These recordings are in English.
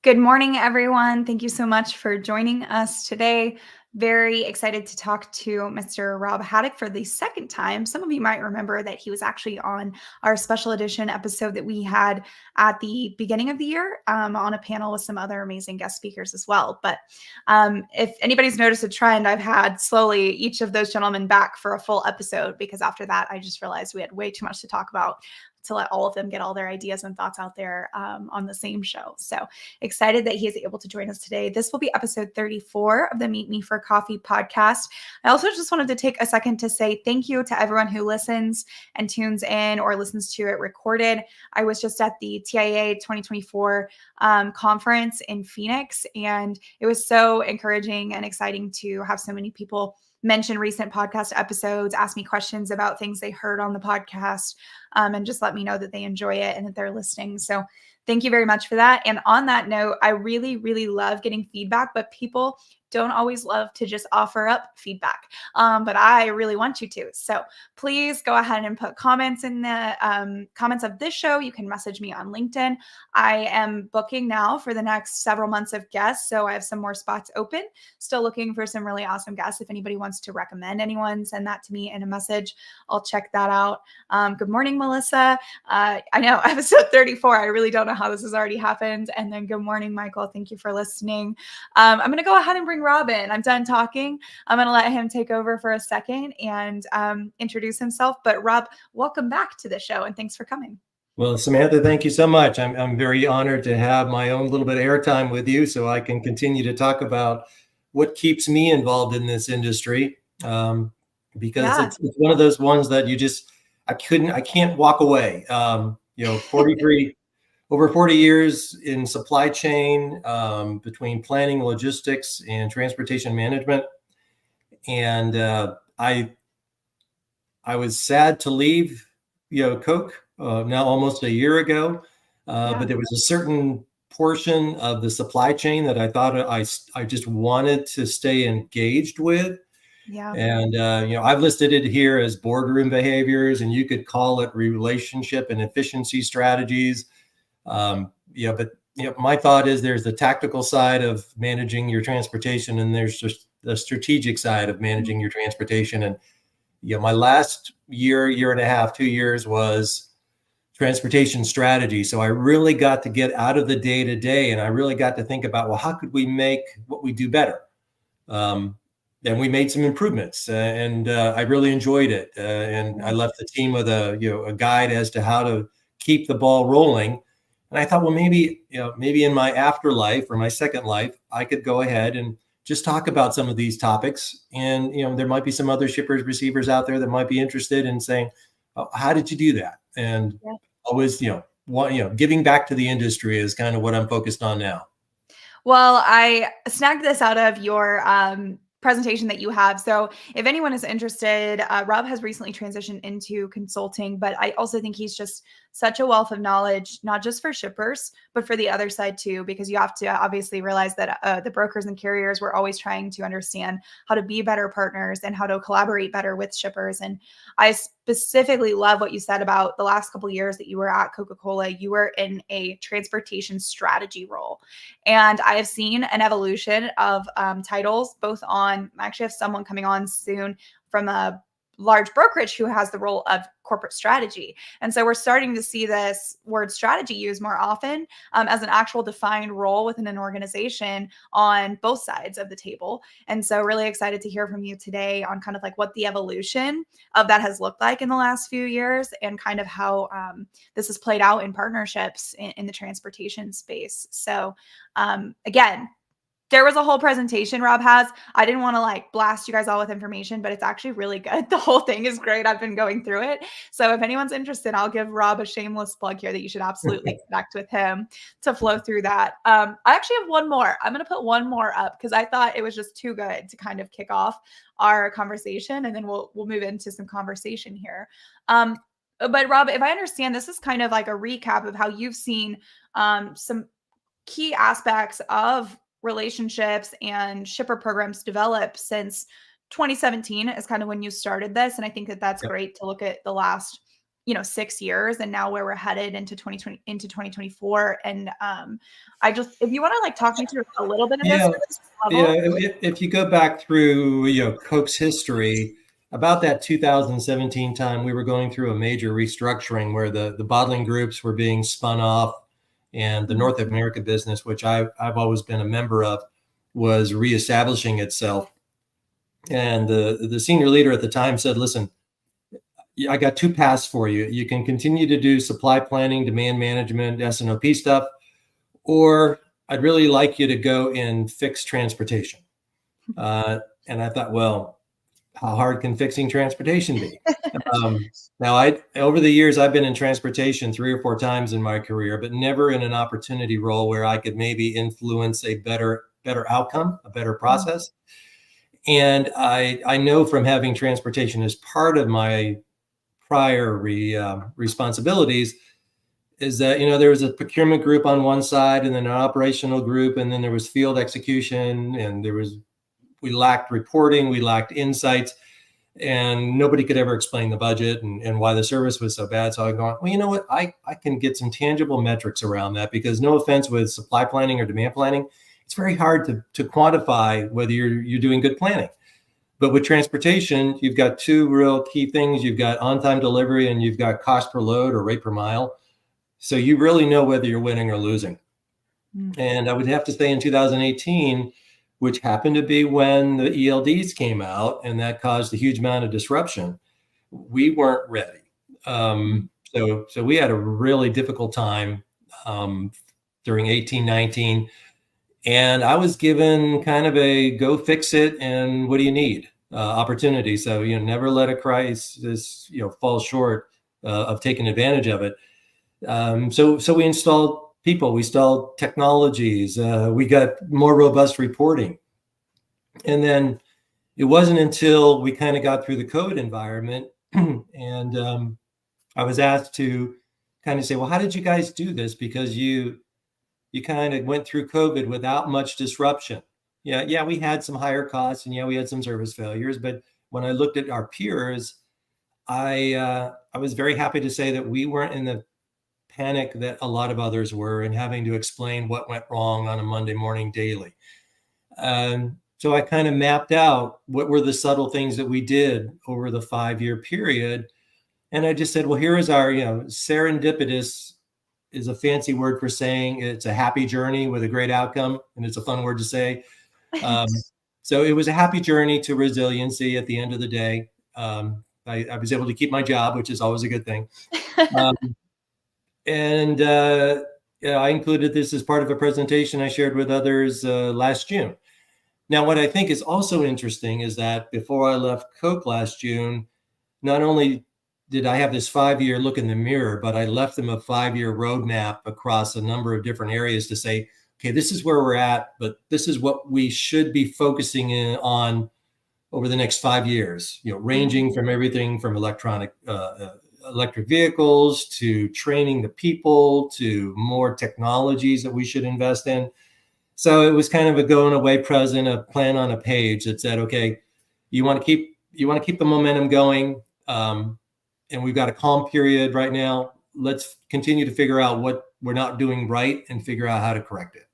Good morning, everyone. Thank you so much for joining us today. Very excited to talk to Mr. Rob Haddock for the second time. Some of you might remember that he was actually on our special edition episode that we had at the beginning of the year on a panel with some other amazing guest speakers as well. But if anybody's noticed a trend, I've had slowly each of those gentlemen back for a full episode because after that, I just realized we had way too much to talk about to let all of them get all their ideas and thoughts out there on the same show. So excited that he is able to join us today. This will be episode 34 of the Meet Me for Coffee podcast. I also just wanted to take a second to say thank you to everyone who listens and tunes in or listens to it recorded. I was just at the TIA 2024 conference in Phoenix, and it was so encouraging and exciting to have so many people mention recent podcast episodes, ask me questions about things they heard on the podcast, and just let me know that they enjoy it and that they're listening. So thank you very much for that. And on that note, I really, really love getting feedback, but people don't always love to just offer up feedback. But I really want you to. So please go ahead and put comments in the comments of this show. You can message me on LinkedIn. I am booking now for the next several months of guests. So I have some more spots open. Still looking for some really awesome guests. If anybody wants to recommend anyone, send that to me in a message. I'll check that out. Good morning, Melissa. I know episode 34. I really don't know how this has already happened. And then good morning, Michael. Thank you for listening. I'm going to go ahead and bring Rob in. I'm done talking. I'm going to let him take over for a second and introduce himself. But Rob, welcome back to the show and thanks for coming. Well, Samantha, thank you so much. I'm very honored to have my own little bit of airtime with you so I can continue to talk about what keeps me involved in this industry. Because it's one of those ones that I can't walk away. 43, over 40 years in supply chain, between planning, logistics, and transportation management. And I was sad to leave, Coke now almost a year ago. But there was a certain portion of the supply chain that I thought I just wanted to stay engaged with. Yeah. And, I've listed it here as boardroom behaviors, and you could call it relationship and efficiency strategies. But my thought is there's the tactical side of managing your transportation, and there's just the strategic side of managing your transportation. And, my last year and a half, 2 years was transportation strategy. So I really got to get out of the day to day, and I really got to think about, well, how could we make what we do better? And we made some improvements, and I really enjoyed it. And I left the team with a guide as to how to keep the ball rolling. And I thought, well, maybe in my afterlife or my second life, I could go ahead and just talk about some of these topics. And, there might be some other shippers, receivers out there that might be interested in saying, oh, how did you do that? And always, giving back to the industry is kind of what I'm focused on now. Well, I snagged this out of your presentation that you have. So if anyone is interested, Rob has recently transitioned into consulting, but I also think he's just such a wealth of knowledge, not just for shippers, but for the other side too, because you have to obviously realize that the brokers and carriers were always trying to understand how to be better partners and how to collaborate better with shippers. And I specifically love what you said about the last couple of years that you were at Coca-Cola. You were in a transportation strategy role. And I have seen an evolution of titles, both on, I actually have someone coming on soon from a large brokerage who has the role of corporate strategy. And so we're starting to see this word strategy used more often as an actual defined role within an organization on both sides of the table. And so really excited to hear from you today on kind of like what the evolution of that has looked like in the last few years and kind of how this has played out in partnerships in the transportation space. So again, there was a whole presentation Rob has. I didn't want to like blast you guys all with information, but it's actually really good. The whole thing is great. I've been going through it. So if anyone's interested, I'll give Rob a shameless plug here that you should absolutely connect with him to flow through that. I actually have one more. I'm going to put one more up because I thought it was just too good to kind of kick off our conversation, and then we'll move into some conversation here. But Rob, if I understand, this is kind of like a recap of how you've seen some key aspects of relationships and shipper programs develop since 2017 is kind of when you started this. And I think that that's great to look at the last 6 years, and now where we're headed into 2020, into 2024. And I just, if you want to like talk me through a little bit of this Yeah, level. yeah. If you go back through, Coke's history, about that 2017 time, we were going through a major restructuring where the bottling groups were being spun off, and the North America business, which I've always been a member of, was reestablishing itself. And the senior leader at the time said, "Listen, I got two paths for you. You can continue to do supply planning, demand management, S&OP stuff, or I'd really like you to go and fix transportation." And I thought, well, how hard can fixing transportation be? Now, over the years, I've been in transportation 3 or 4 times in my career, but never in an opportunity role where I could maybe influence a better outcome, a better process. And I know from having transportation as part of my prior responsibilities is that, there was a procurement group on one side and then an operational group, and then there was field execution, and we lacked reporting, we lacked insights, and nobody could ever explain the budget and why the service was so bad. So I'm going, well, you know what? I can get some tangible metrics around that, because no offense with supply planning or demand planning, it's very hard to quantify whether you're doing good planning. But with transportation, you've got two real key things. You've got on-time delivery and you've got cost per load or rate per mile. So you really know whether you're winning or losing. And I would have to say in 2018, which happened to be when the ELDs came out, and that caused a huge amount of disruption, we weren't ready. So we had a really difficult time during 18, 19. And I was given kind of a go fix it and what do you need opportunity. So, never let a crisis, fall short of taking advantage of it. So we installed people, we installed technologies, we got more robust reporting. And then it wasn't until we kind of got through the COVID environment and I was asked to kind of say, well, how did you guys do this? Because you kind of went through COVID without much disruption. Yeah, we had some higher costs, and we had some service failures. But when I looked at our peers, I was very happy to say that we weren't in the panic that a lot of others were, and having to explain what went wrong on a Monday morning daily. So I kind of mapped out what were the subtle things that we did over the 5-year period. And I just said, well, here is our, serendipitous is a fancy word for saying it's a happy journey with a great outcome. And it's a fun word to say. So it was a happy journey to resiliency at the end of the day. I was able to keep my job, which is always a good thing. I included this as part of a presentation I shared with others last June. Now, what I think is also interesting is that before I left Coke last June, not only did I have this 5-year look in the mirror, but I left them a 5-year roadmap across a number of different areas to say, okay, this is where we're at, but this is what we should be focusing in on over the next 5 years, ranging from everything from electric vehicles to training the people to more technologies that we should invest in. So it was kind of a going away present, a plan on a page that said, okay, you want to keep the momentum going. And we've got a calm period right now. Let's continue to figure out what we're not doing right and figure out how to correct it.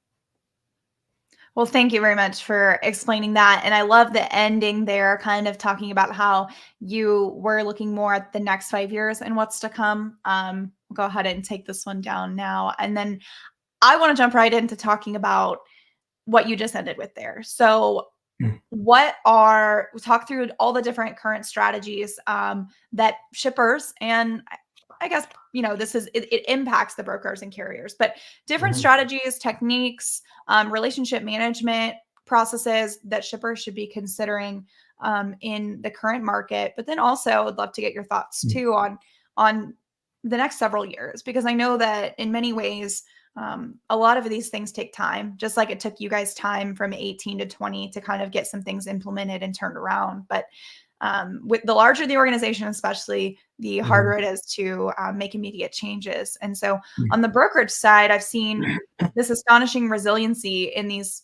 Well, thank you very much for explaining that. And I love the ending there, kind of talking about how you were looking more at the next 5 years and what's to come. Go ahead and take this one down now. And then I want to jump right into talking about what you just ended with there. So talk through all the different current strategies that shippers, and I guess, it impacts the brokers and carriers, but different strategies, techniques, relationship management processes that shippers should be considering in the current market. But then also I'd love to get your thoughts too on the next several years, because I know that in many ways, a lot of these things take time, just like it took you guys time from 18 to 20 to kind of get some things implemented and turned around. But with the larger the organization, especially, the harder it is to make immediate changes. And so on the brokerage side, I've seen this astonishing resiliency in these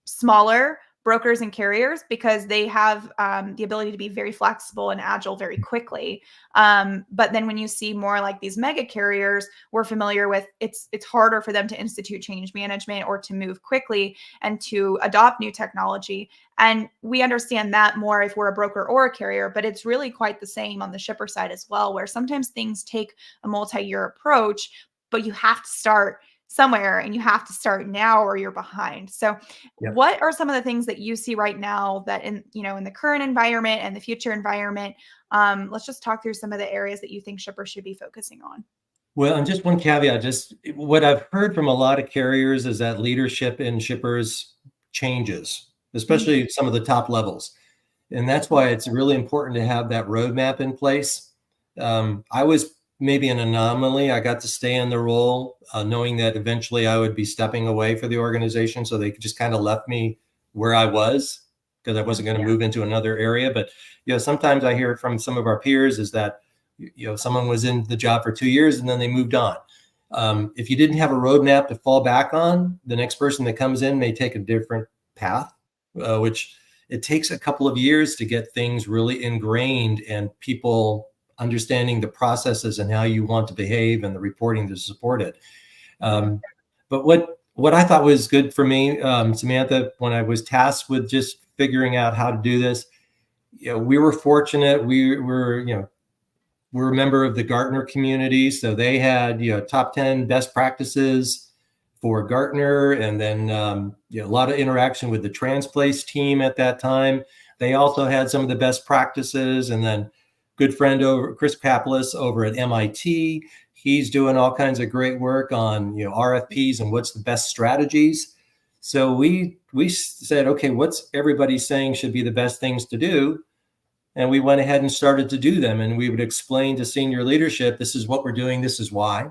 smaller brokers and carriers because they have the ability to be very flexible and agile very quickly. But then when you see more like these mega carriers, we're familiar with it's harder for them to institute change management or to move quickly and to adopt new technology. And we understand that more if we're a broker or a carrier, but it's really quite the same on the shipper side as well, where sometimes things take a multi-year approach, but you have to start somewhere and you have to start now or you're behind. So Yep. what are some of the things that you see right now that in the current environment and the future environment, let's just talk through some of the areas that you think shippers should be focusing on. Well, and just one caveat, just what I've heard from a lot of carriers is that leadership in shippers changes, especially some of the top levels. And that's why it's really important to have that roadmap in place. I was maybe an anomaly. I got to stay in the role, knowing that eventually I would be stepping away for the organization. So they just kind of left me where I was because I wasn't going to move into another area. But, sometimes I hear from some of our peers is that, someone was in the job for 2 years and then they moved on. If you didn't have a roadmap to fall back on, the next person that comes in may take a different path, which it takes a couple of years to get things really ingrained and people understanding the processes and how you want to behave and the reporting to support it. But what I thought was good for me, Samantha, when I was tasked with just figuring out how to do this, we were fortunate. We're a member of the Gartner community, so they had top 10 best practices for Gartner, and then a lot of interaction with the Transplace team at that time. They also had some of the best practices, and then good friend over Chris Paplis over at MIT. He's doing all kinds of great work on RFPs and what's the best strategies. So we said, okay, what's everybody saying should be the best things to do? And we went ahead and started to do them. And we would explain to senior leadership, this is what we're doing, this is why.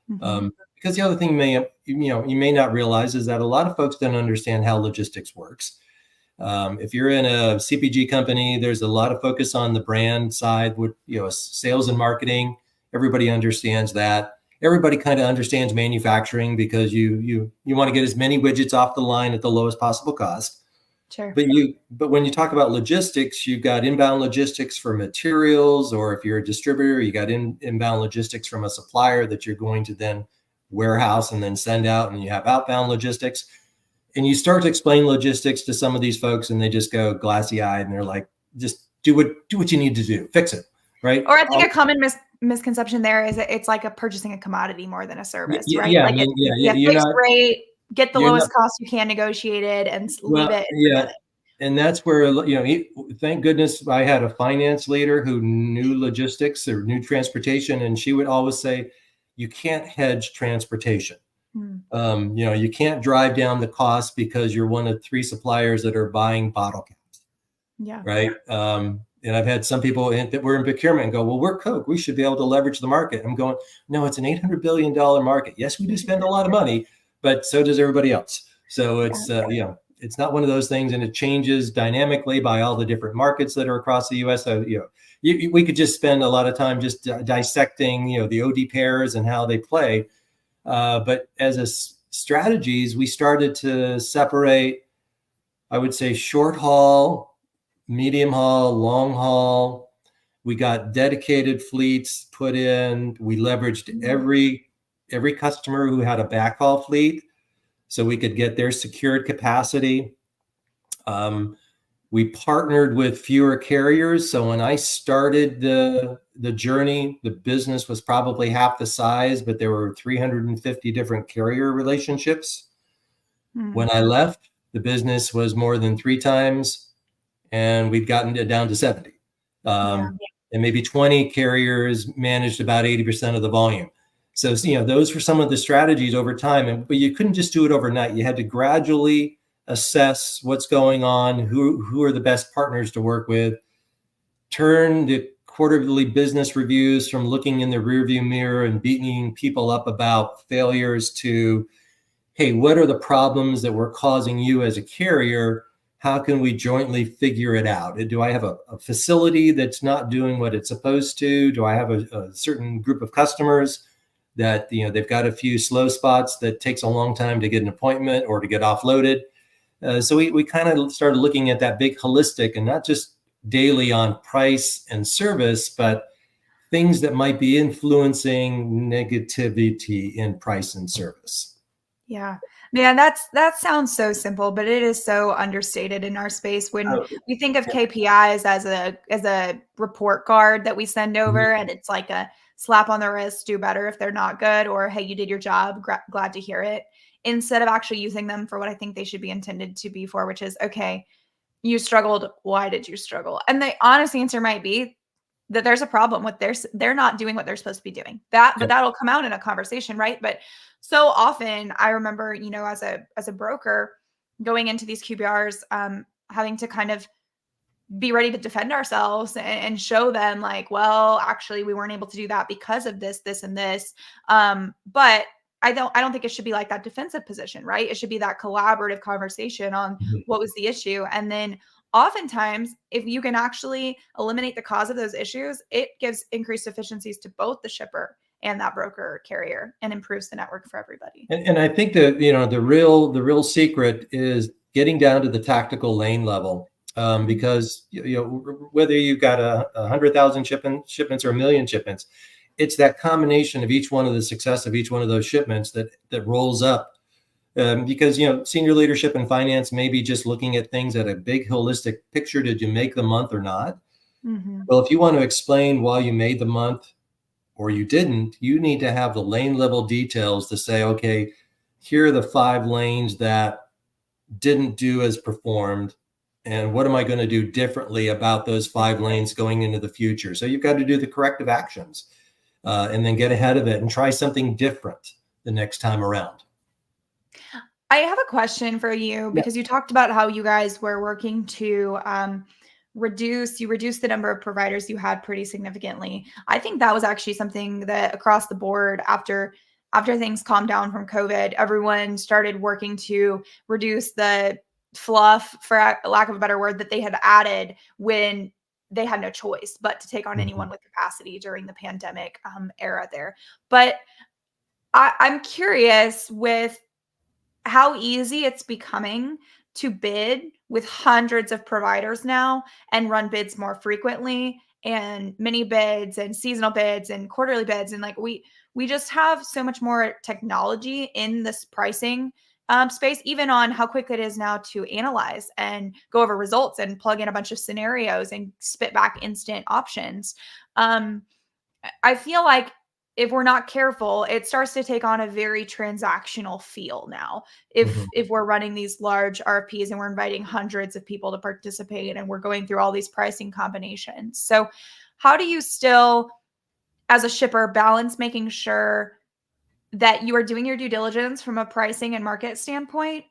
Because the other thing you may not realize is that a lot of folks don't understand how logistics works. If you're in a CPG company, there's a lot of focus on the brand side with sales and marketing. Everybody understands that. Everybody kind of understands manufacturing because you want to get as many widgets off the line at the lowest possible cost. Sure. But when you talk about logistics, you've got inbound logistics for materials, or if you're a distributor, you got inbound logistics from a supplier that you're going to then warehouse and then send out, and you have outbound logistics. And you start to explain logistics to some of these folks and they just go glassy-eyed and they're like, just do what you need to do, fix it, right? Or I think a common misconception there is that it's like purchasing a commodity more than a service, right? Yeah, like fixed rate, get the lowest cost you can negotiated and leave it. Yeah. And that's where, thank goodness I had a finance leader who knew logistics or knew transportation. And she would always say, you can't hedge transportation. You can't drive down the cost because you're one of 3 suppliers that are buying bottle caps. Yeah. Right. And I've had some people that were in procurement and go, well, we're Coke. We should be able to leverage the market. I'm going, no, it's an $800 billion market. Yes, we do spend a lot of money, but so does everybody else. So it's, it's not one of those things, and it changes dynamically by all the different markets that are across the U.S. So, we could just spend a lot of time just dissecting, the OD pairs and how they play. But as strategies, we started to separate, I would say, short haul, medium haul, long haul. We got dedicated fleets put in. We leveraged every customer who had a backhaul fleet so we could get their secured capacity. We partnered with fewer carriers. So when I started the journey, the business was probably half the size, but there were 350 different carrier relationships. When I left, the business was more than 3 times, and we'd gotten it down to 70. And maybe 20 carriers managed about 80% of the volume. So, those were some of the strategies over time. But you couldn't just do it overnight. You had to gradually assess what's going on, who are the best partners to work with, turn the quarterly business reviews from looking in the rearview mirror and beating people up about failures to, hey, what are the problems that were causing you as a carrier? How can we jointly figure it out? Do I have a facility that's not doing what it's supposed to? Do I have a certain group of customers that, they've got a few slow spots that takes a long time to get an appointment or to get offloaded? So we kind of started looking at that big holistic and not just daily on price and service, but things that might be influencing negativity in price and service. Yeah. Man, that sounds so simple, but it is so understated in our space when Oh, we think of yeah. KPIs as a report card that we send Mhm. over and it's like a slap on the wrist, do better if they're not good, or hey, you did your job, glad to hear it. Instead of actually using them for what I think they should be intended to be for, which is okay, you struggled, why did you struggle? And the honest answer might be that there's a problem with they're not doing what they're supposed to be doing. But that'll come out in a conversation, right? But so often I remember, as a broker going into these QBRs, having to kind of be ready to defend ourselves and show them like, well, actually we weren't able to do that because of this and this. But I don't think it should be like that defensive position, right? It should be that collaborative conversation on Mhm. what was the issue. And then oftentimes, if you can actually eliminate the cause of those issues, it gives increased efficiencies to both the shipper and that broker or carrier and improves the network for everybody. And I think that, the real secret is getting down to the tactical lane level. Because whether you've got 100,000 shipments or a million shipments, it's that combination of each one of the success of each one of those shipments that rolls up. Because senior leadership and finance may be just looking at things at a big holistic picture. Did you make the month or not? Mm-hmm. Well, if you want to explain why you made the month or you didn't, you need to have the lane level details to say, okay, here are the 5 lanes that didn't do as performed. And what am I going to do differently about those 5 lanes going into the future? So you've got to do the corrective actions, and then get ahead of it and try something different the next time around. I have a question for you Yeah. because you talked about how you guys were working to reduce the number of providers you had pretty significantly. I think that was actually something that across the board after things calmed down from COVID, everyone started working to reduce the fluff, for lack of a better word, that they had added when they had no choice but to take on anyone Mhm. with capacity during the pandemic era there. But I'm curious with how easy it's becoming to bid with hundreds of providers now and run bids more frequently and mini bids and seasonal bids and quarterly bids, and like we just have so much more technology in this pricing space, even on how quick it is now to analyze and go over results and plug in a bunch of scenarios and spit back instant options. um, I feel like if we're not careful, it starts to take on a very transactional feel now. If Mhm. if we're running these large RFPs and we're inviting hundreds of people to participate and we're going through all these pricing combinations. So, how do you still as a shipper balance making sure that you are doing your due diligence from a pricing and market standpoint,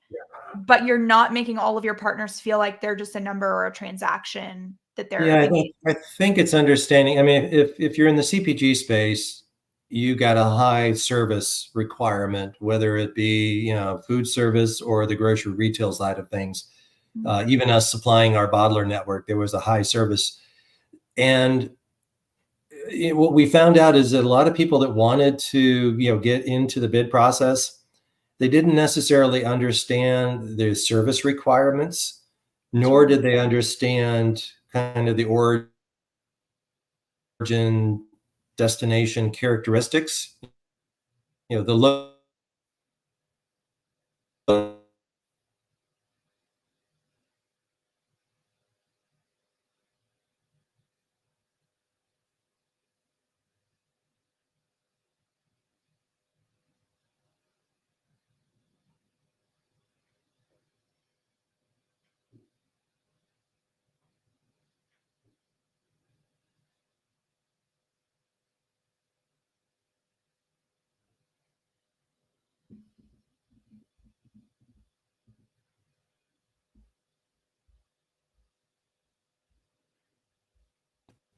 but you're not making all of your partners feel like they're just a number or a transaction that they're Yeah, engaged? I think it's understanding. I mean, if you're in the CPG space, you got a high service requirement, whether it be food service or the grocery retail side of things. Even us supplying our bottler network, there was a high service. And what we found out is that a lot of people that wanted to get into the bid process, they didn't necessarily understand the service requirements, nor Sure. did they understand kind of the origin destination characteristics. The low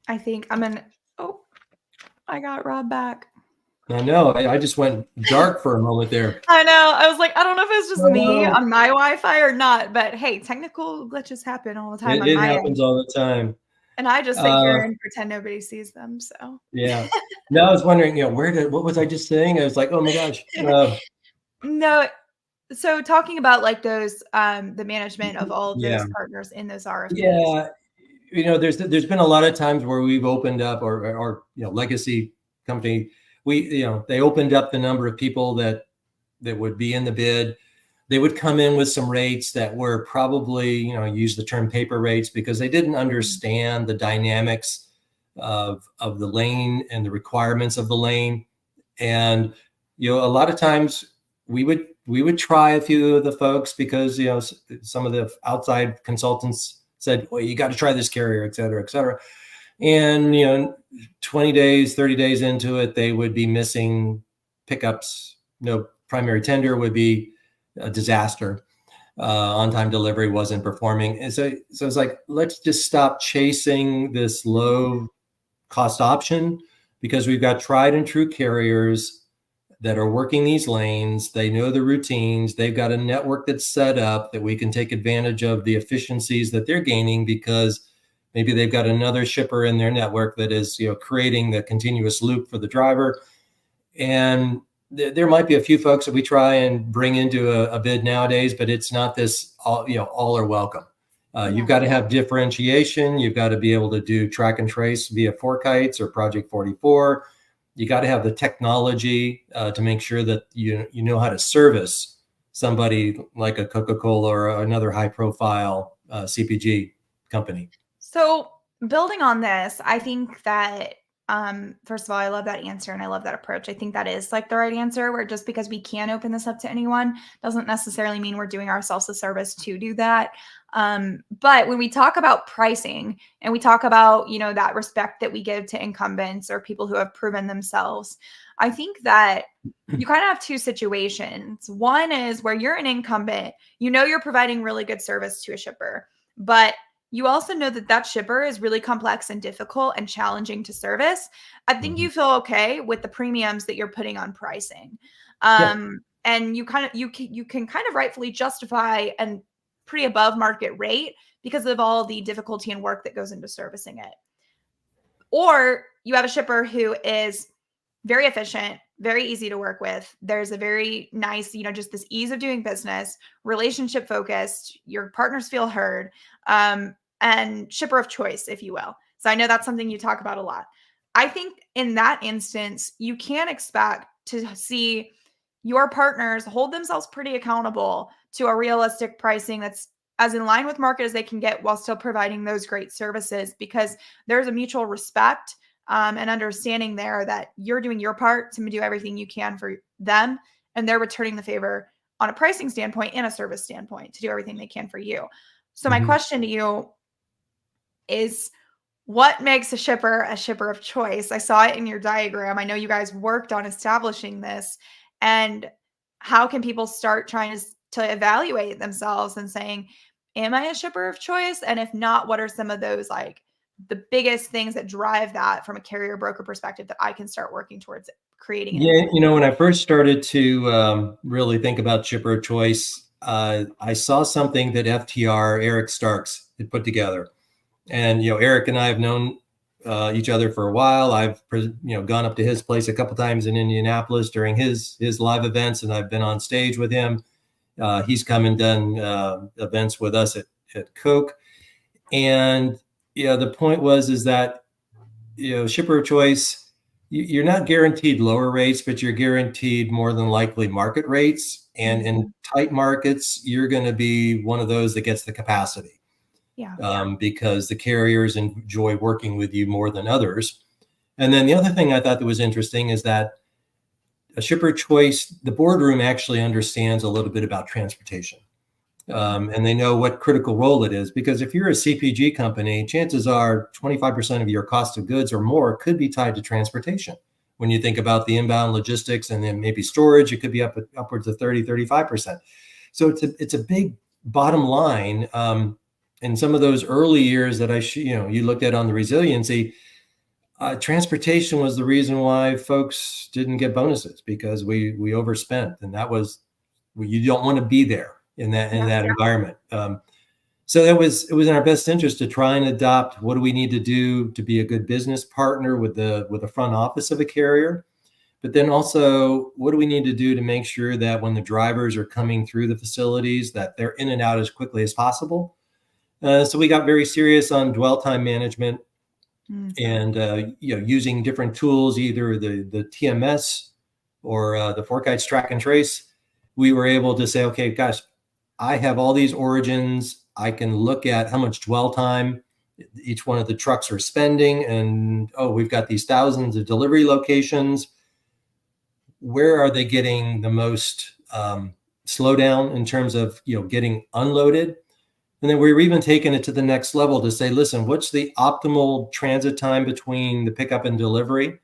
I think I'm gonna. Oh, I got Rob back. I know. I just went dark for a moment there. I know. I was like, I don't know if it's just Oh, me no. on my Wi-Fi or not, but hey, technical glitches happen all the time on It my end. happens all the time. And I just sit Uh, here and pretend nobody sees them. So yeah. No, I was wondering, what was I just saying? I was like, oh my gosh. no, So talking about like those, the management of all of those Yeah. partners in those RFPs. Yeah. There's been a lot of times where we've opened up, or legacy company, they opened up the number of people that would be in the bid. They would come in with some rates that were probably, use the term paper rates, because they didn't understand the dynamics of the lane and the requirements of the lane. And, a lot of times we would try a few of the folks, because, some of the outside consultants said, well, you got to try this carrier, et cetera, et cetera. And, 20 days, 30 days into it, they would be missing pickups. No primary tender would be a disaster. On-time delivery wasn't performing. And so it's like, let's just stop chasing this low cost option, because we've got tried and true carriers that are working these lanes. They know the routines. They've got a network that's set up that we can take advantage of the efficiencies that they're gaining, because maybe they've got another shipper in their network that is, creating the continuous loop for the driver. And there might be a few folks that we try and bring into a bid nowadays, but it's not this all are welcome. You've got to have differentiation. You've got to be able to do track and trace via Forkites or Project 44. You got to have the technology to make sure that you know how to service somebody like a Coca-Cola or another high-profile CPG company. So building on this, I think that first of all, I love that answer and I love that approach. I think that is like the right answer, where just because we can open this up to anyone doesn't necessarily mean we're doing ourselves a service to do that. But when we talk about pricing and we talk about, that respect that we give to incumbents or people who have proven themselves, I think that you kind of have two situations. One is where you're an incumbent, you're providing really good service to a shipper, but you also know that that shipper is really complex and difficult and challenging to service. I think you feel okay with the premiums that you're putting on pricing. Yeah. And you can kind of rightfully justify and pretty above market rate because of all the difficulty and work that goes into servicing it. Or you have a shipper who is very efficient, very easy to work with. There's a very nice, just this ease of doing business, relationship focused, your partners feel heard, and shipper of choice, if you will. So I know that's something you talk about a lot. I think in that instance, you can expect to see your partners hold themselves pretty accountable to a realistic pricing that's as in line with market as they can get while still providing those great services, because there's a mutual respect and understanding there that you're doing your part to do everything you can for them, and they're returning the favor on a pricing standpoint and a service standpoint to do everything they can for you. So my question to you is, what makes a shipper of choice? I saw it in your diagram. I know you guys worked on establishing this. And how can people start trying to evaluate themselves and saying, am I a shipper of choice? And if not, what are some of those like the biggest things that drive that from a carrier broker perspective that I can start working towards creating? Yeah, when I first started to really think about shipper of choice, I saw something that FTR Eric Starks had put together. And Eric and I have known each other for a while. I've gone up to his place a couple times in Indianapolis during his live events, and I've been on stage with him. He's come and done events with us at Coke. And the point is that shipper of choice, you're not guaranteed lower rates, but you're guaranteed more than likely market rates. And in tight markets, you're going to be one of those that gets the capacity. Because the carriers enjoy working with you more than others. And then the other thing I thought that was interesting is that a shipper choice, the boardroom actually understands a little bit about transportation. And they know what critical role it is, because if you're a CPG company, chances are 25% of your cost of goods or more could be tied to transportation. When you think about the inbound logistics and then maybe storage, it could be upwards of 30, 35%. So it's a big bottom line. In some of those early years that you looked at on the resiliency, transportation was the reason why folks didn't get bonuses, because we overspent, and that was, you don't want to be there in that environment. So it was in our best interest to try and adopt what do we need to do to be a good business partner with the front office of a carrier. But then also, what do we need to do to make sure that when the drivers are coming through the facilities, that they're in and out as quickly as possible? So we got very serious on dwell time management and using different tools, either the TMS or the Fork Guides track and trace. We were able to say, okay, gosh, I have all these origins. I can look at how much dwell time each one of the trucks are spending, and we've got these thousands of delivery locations. Where are they getting the most slowdown in terms of getting unloaded? And then we're even taking it to the next level to say, listen, what's the optimal transit time between the pickup and delivery?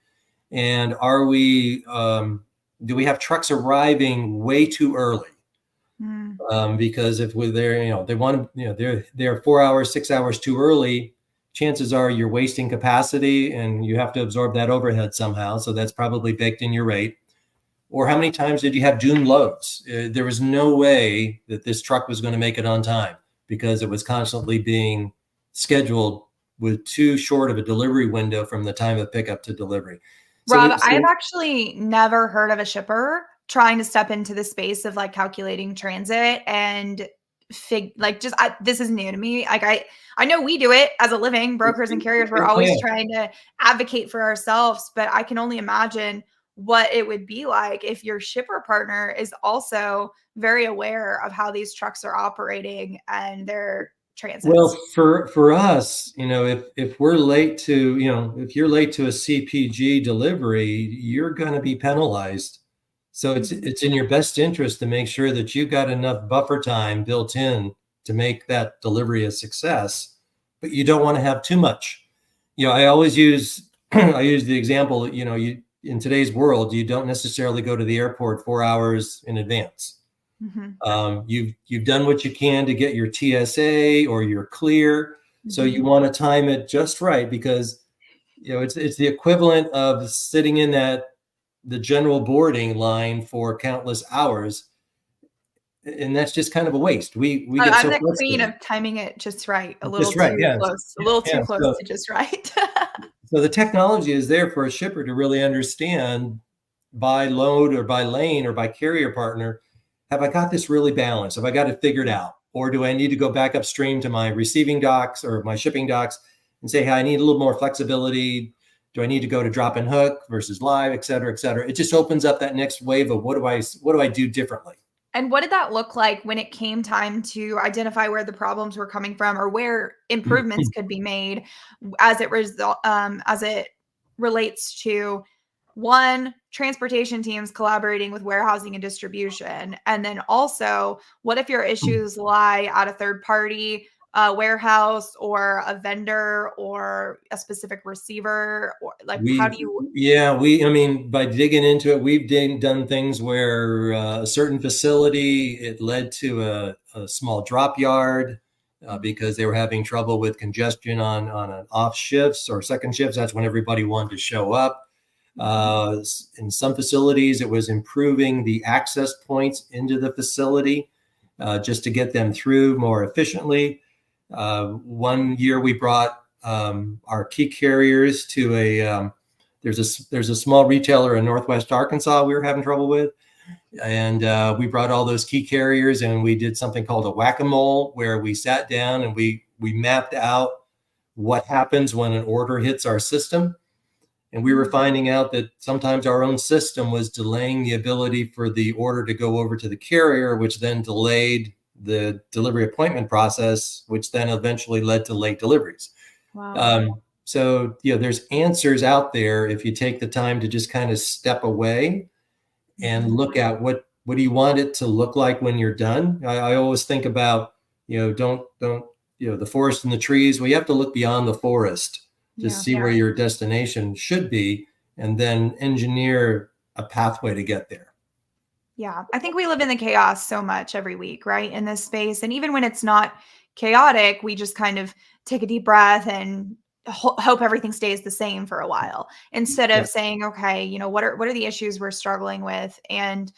And are we do we have trucks arriving way too early? Because if we're there, they want to, they're 4 hours, 6 hours too early, chances are you're wasting capacity and you have to absorb that overhead somehow. So that's probably baked in your rate. Or how many times did you have doomed loads? There was no way that this truck was going to make it on time because it was constantly being scheduled with too short of a delivery window from the time of pickup to delivery. Rob, I've actually never heard of a shipper trying to step into the space of like calculating transit and this is new to me. Like I know we do it as a living, brokers and carriers. We're always trying to advocate for ourselves, but I can only imagine what it would be like if your shipper partner is also very aware of how these trucks are operating and their transits. Well, for us, if we're late to, if you're late to a CPG delivery, you're going to be penalized. So it's in your best interest to make sure that you've got enough buffer time built in to make that delivery a success, but you don't want to have too much. I always use the example, in today's world, you don't necessarily go to the airport 4 hours in advance. You've done what you can to get your TSA or your clear. So you want to time it just right, because it's the equivalent of sitting in the general boarding line for countless hours, and that's just kind of a waste. We get I'm the queen of timing it just right, a little too close, a little too close to just right. So the technology is there for a shipper to really understand by load or by lane or by carrier partner, have I got this really balanced? Have I got it figured out? Or do I need to go back upstream to my receiving docks or my shipping docks and say, hey, I need a little more flexibility. Do I need to go to drop and hook versus live, et cetera, et cetera? It just opens up that next wave of what do I do differently? And what did that look like when it came time to identify where the problems were coming from or where improvements could be made as it relates to one, transportation teams collaborating with warehousing and distribution? And then also, what if your issues lie at a third party warehouse or a vendor or a specific receiver? Or how do you? By digging into it, we've done things where a certain facility, it led to a small drop yard because they were having trouble with congestion on an off shifts or second shifts. That's when everybody wanted to show up. In some facilities, it was improving the access points into the facility just to get them through more efficiently. One year we brought our key carriers to there's a small retailer in Northwest Arkansas we were having trouble with. And we brought all those key carriers and we did something called a whack-a-mole, where we sat down and we mapped out what happens when an order hits our system. And we were finding out that sometimes our own system was delaying the ability for the order to go over to the carrier, which then delayed the delivery appointment process, which then eventually led to late deliveries. Wow. So, there's answers out there if you take the time to just kind of step away and look at what do you want it to look like when you're done. I always think about, don't the forest and the trees. Well, you have to look beyond the forest to see where your destination should be, and then engineer a pathway to get there. Yeah, I think we live in the chaos so much every week, right, in this space. And even when it's not chaotic, we just kind of take a deep breath and hope everything stays the same for a while, instead of saying, okay, what are the issues we're struggling with, and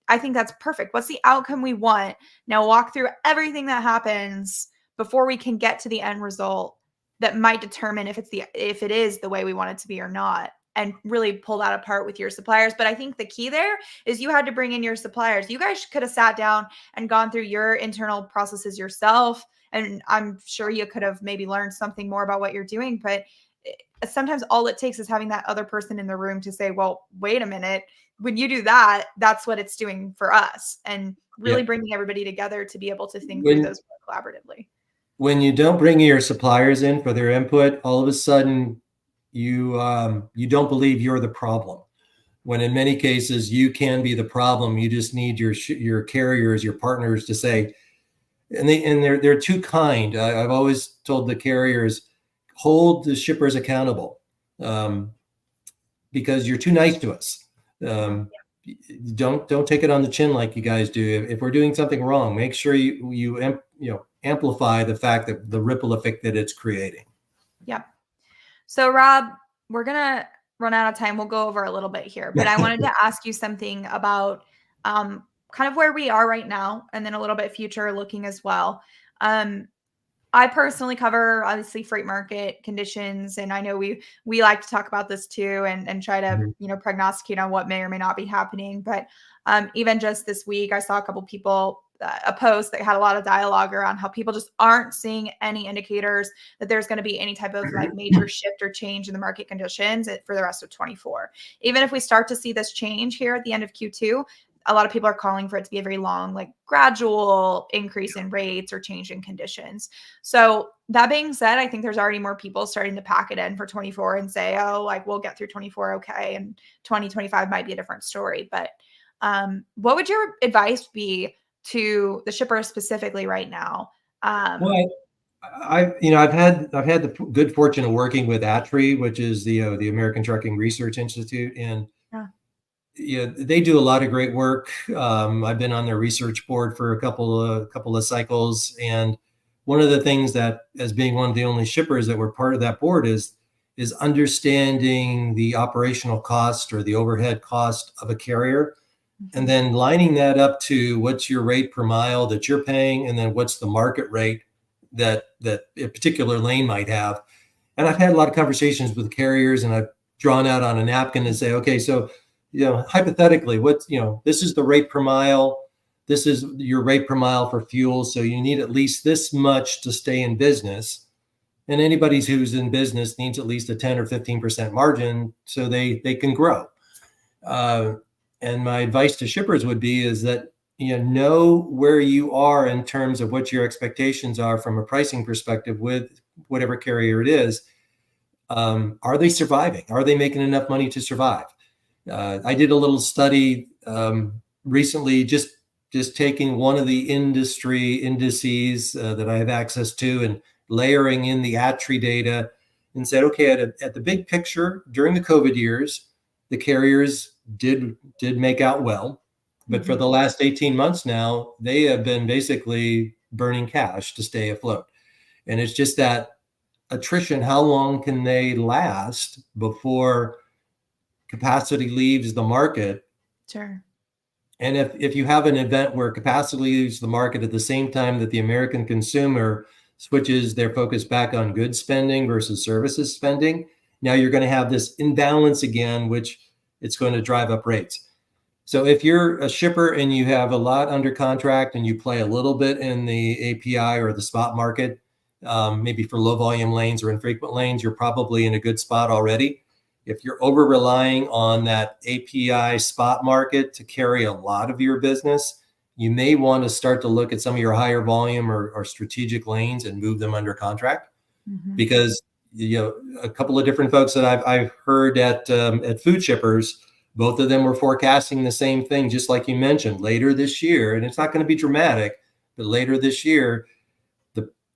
I think that's perfect. What's the outcome we want? Now walk through everything that happens before we can get to the end result that might determine if it is the way we want it to be or not. and really pull that apart with your suppliers. But I think the key there is you had to bring in your suppliers. You guys could have sat down and gone through your internal processes yourself. And I'm sure you could have maybe learned something more about what you're doing. But sometimes all it takes is having that other person in the room to say, well, wait a minute, when you do that, that's what it's doing for us. And really bringing everybody together to be able to think through those collaboratively. When you don't bring your suppliers in for their input, all of a sudden you don't believe you're the problem. When in many cases you can be the problem. You just need your carriers, your partners to say, and they're too kind. I've always told the carriers, hold the shippers accountable, because you're too nice to us. Don't take it on the chin like you guys do. If we're doing something wrong, make sure you amplify the fact that the ripple effect that it's creating. Yep. So Rob, we're gonna run out of time. We'll go over a little bit here, but I wanted to ask you something about kind of where we are right now, and then a little bit future looking as well. I personally cover obviously freight market conditions, and I know we like to talk about this too, and try to prognosticate on what may or may not be happening. But even just this week, I saw a couple people a post that had a lot of dialogue around how people just aren't seeing any indicators that there's going to be any type of like major shift or change in the market conditions for the rest of 24. Even if we start to see this change here at the end of Q2, a lot of people are calling for it to be a very long, like gradual increase in rates or change in conditions. So that being said, I think there's already more people starting to pack it in for 24 and say, oh, like we'll get through 24. Okay. And 2025 might be a different story. But what would your advice be to the shippers specifically right now? Well, I've had the good fortune of working with ATRI, which is the American Trucking Research Institute, and they do a lot of great work. I've been on their research board for a couple of cycles, and one of the things that, as being one of the only shippers that were part of that board, is understanding the operational cost or the overhead cost of a carrier, and then lining that up to what's your rate per mile that you're paying, and then what's the market rate that a particular lane might have. And I've had a lot of conversations with carriers, and I've drawn out on a napkin and say, okay, so hypothetically, this is the rate per mile. This is your rate per mile for fuel. So you need at least this much to stay in business. And anybody who's in business needs at least a 10 or 15% margin so they can grow. And my advice to shippers would be is that, know where you are in terms of what your expectations are from a pricing perspective with whatever carrier it is. Are they surviving? Are they making enough money to survive? I did a little study recently, just taking one of the industry indices that I have access to and layering in the ATRI data, and said, okay, at the big picture during the COVID years, the carriers did make out well, but for the last 18 months now, they have been basically burning cash to stay afloat. And it's just that attrition, how long can they last before capacity leaves the market? Sure. And if you have an event where capacity leaves the market at the same time that the American consumer switches their focus back on goods spending versus services spending, now you're going to have this imbalance again, which it's going to drive up rates. So if you're a shipper and you have a lot under contract and you play a little bit in the API or the spot market, maybe for low volume lanes or infrequent lanes, you're probably in a good spot already. If you're over relying on that API spot market to carry a lot of your business, you may want to start to look at some of your higher volume or strategic lanes and move them under contract, because a couple of different folks that I've heard at food shippers, both of them were forecasting the same thing, just like you mentioned, later this year. And it's not going to be dramatic, but later this year,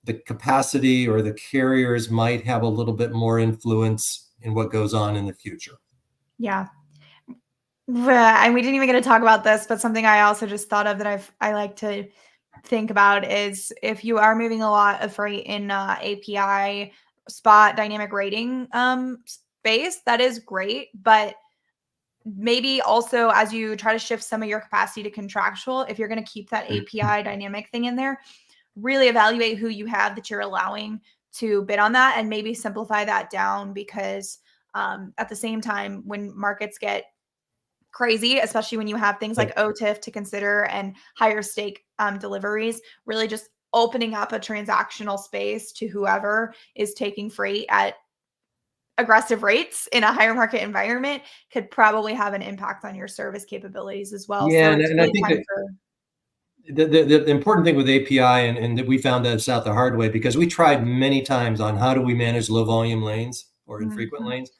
the capacity or the carriers might have a little bit more influence in what goes on in the future. Yeah. And we didn't even get to talk about this, but something I also just thought of that I like to think about is if you are moving a lot of freight in API spot dynamic rating space, that is great. But maybe also as you try to shift some of your capacity to contractual, if you're going to keep that API dynamic thing in there, really evaluate who you have that you're allowing to bid on that and maybe simplify that down, because At the same time, when markets get crazy, especially when you have things like OTIF to consider and higher stake deliveries, really just opening up a transactional space to whoever is taking freight at aggressive rates in a higher market environment could probably have an impact on your service capabilities as well. Yeah, So it's and I really think time that for the important thing with API, and that we found this out the hard way, because we tried many times on how do we manage low volume lanes or infrequent lanes.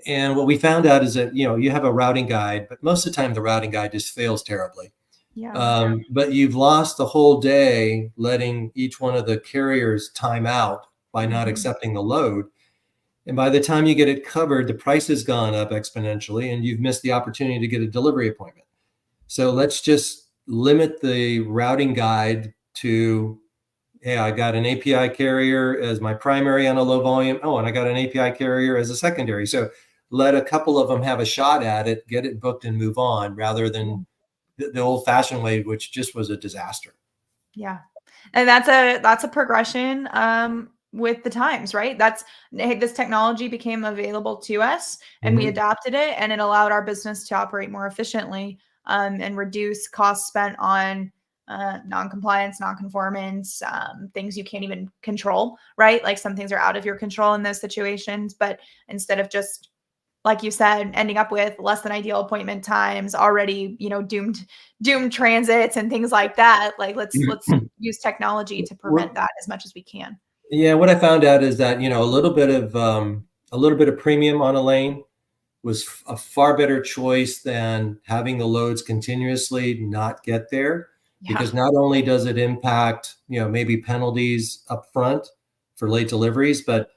And what we found out is that, you have a routing guide, but most of the time the routing guide just fails terribly. But you've lost the whole day letting each one of the carriers time out by not accepting the load. And by the time you get it covered, the price has gone up exponentially and you've missed the opportunity to get a delivery appointment. So let's just limit the routing guide to, hey, I got an API carrier as my primary on a low volume. Oh, and I got an API carrier as a secondary. So let a couple of them have a shot at it, get it booked and move on, rather than the old fashioned way, which just was a disaster. Yeah. And that's a progression with the times, right? Hey, this technology became available to us and we adopted it, and it allowed our business to operate more efficiently and reduce costs spent on non-compliance, non-conformance, things you can't even control, right? Like some things are out of your control in those situations, but instead of just, like you said, ending up with less than ideal appointment times, already, doomed transits and things like that. Like let's use technology to prevent that as much as we can. Yeah, what I found out is that, a little bit of premium on a lane was a far better choice than having the loads continuously not get there, because not only does it impact, maybe penalties up front for late deliveries, but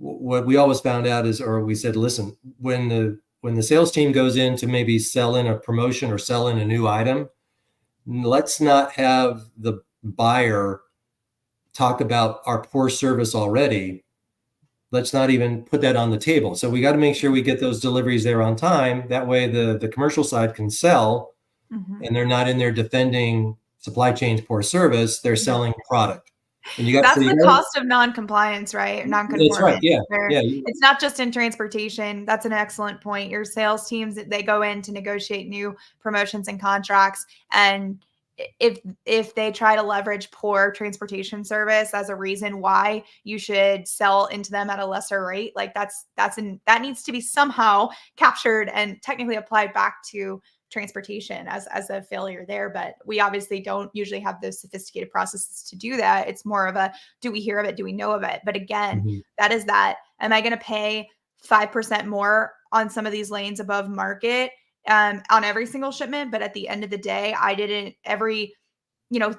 what we always found out is, or we said, listen, when the sales team goes in to maybe sell in a promotion or sell in a new item, let's not have the buyer talk about our poor service already. Let's not even put that on the table. So we got to make sure we get those deliveries there on time. That way the commercial side can sell and they're not in there defending supply chain's poor service. They're selling product. And that's the cost of non-compliance, right? Non-conformance. That's right. Yeah. It's not just in transportation. That's an excellent point. Your sales teams, they go in to negotiate new promotions and contracts, and if they try to leverage poor transportation service as a reason why you should sell into them at a lesser rate, like that needs to be somehow captured and technically applied back to transportation as a failure there. But we obviously don't usually have those sophisticated processes to do that. It's more of a, do we hear of it? Do we know of it? But again, that is that. Am I going to pay 5% more on some of these lanes above market on every single shipment? But at the end of the day, I didn't every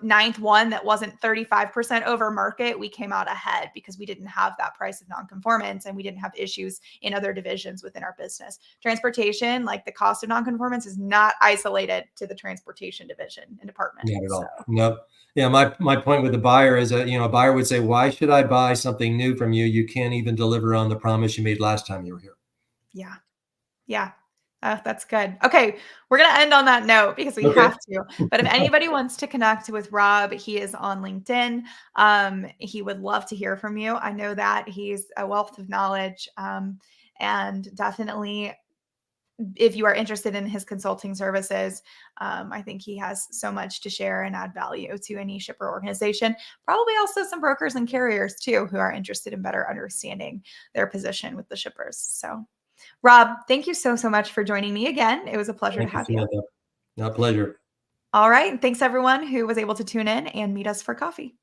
ninth one that wasn't 35% over market, we came out ahead because we didn't have that price of nonconformance and we didn't have issues in other divisions within our business. Transportation, like the cost of nonconformance, is not isolated to the transportation division and department. Not at all. Nope. Yeah. My point with the buyer is that, a buyer would say, why should I buy something new from you? You can't even deliver on the promise you made last time you were here. Yeah. Yeah. That's good. Okay. We're going to end on that note because we have to. But if anybody wants to connect with Rob, he is on LinkedIn. He would love to hear from you. I know that he's a wealth of knowledge. And definitely, if you are interested in his consulting services, I think he has so much to share and add value to any shipper organization. Probably also some brokers and carriers too, who are interested in better understanding their position with the shippers. So Rob, thank you so much for joining me again. It was a pleasure to have you. A pleasure. All right. Thanks everyone who was able to tune in and meet us for coffee.